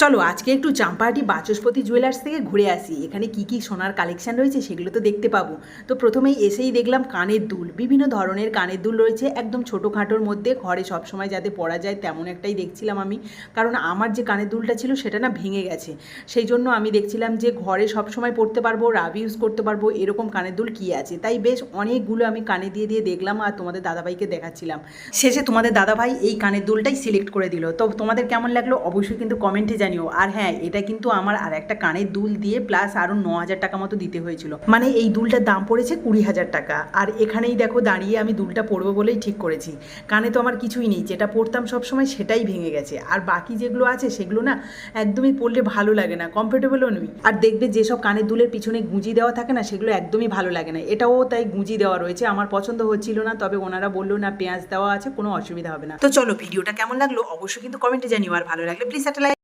চলো আজকে একটু চাম্পাহাটি বাচস্পতি জুয়েলার্স থেকে ঘুরে আসি। এখানে কি কি সোনার কালেকশন রয়েছে সেগুলো তো দেখতে পাবো। তো প্রথমেই এসেই দেখলাম কানের দুল, বিভিন্ন ধরনের কানের দুল রয়েছে, একদম ছোটোখাটোর মধ্যে ঘরে সবসময় যাতে পরা যায় তেমন একটাই দেখছিলাম আমি। কারণ আমার যে কানের দুলটা ছিল সেটা না ভেঙে গেছে, সেই জন্য আমি দেখছিলাম যে ঘরে সবসময় পরতে পারবো, রাব ইউজ করতে পারবো এরকম কানের দুল কী আছে। তাই বেশ অনেকগুলো আমি কানে দিয়ে দিয়ে দেখলাম আর তোমাদের দাদাভাইকে দেখাচ্ছিলাম। শেষে তোমাদের দাদাভাই এই কানের দুলটাই সিলেক্ট করে দিল। তো তোমাদের কেমন লাগলো অবশ্যই কিন্তু কমেন্টে জানিও। আর হ্যাঁ, এটা কিন্তু আমার আর একটা কানের দুল দিয়ে প্লাস আরও 9,000 টাকা মতো দিতে হয়েছিল, মানে এই দুলটার দাম পড়েছে 20,000 টাকা। আর এখানেই দেখো দাঁড়িয়ে আমি দুলটা পরবো বলেই ঠিক করেছি। কানে তো আমার কিছুই নেই, যেটা পরতাম সবসময় সেটাই ভেঙে গেছে, আর বাকি যেগুলো আছে সেগুলো না একদমই পরলে ভালো লাগে না, কমফোর্টেবলও নই। আর দেখবে যেসব কানের দুলের পিছনে গুঁজি দেওয়া থাকে না সেগুলো একদমই ভালো লাগে না, এটাও তাই গুঁজি দেওয়া রয়েছে, আমার পছন্দ হচ্ছিল না। তবে ওনারা বললো না পেঁয়াজ দেওয়া আছে, কোনো অসুবিধা হবে না। তো চলো ভিডিওটা কেমন লাগলো অবশ্যই কিন্তু কমেন্টে জানিও, আর ভালো লাগলে প্লিজ একটা লাইক।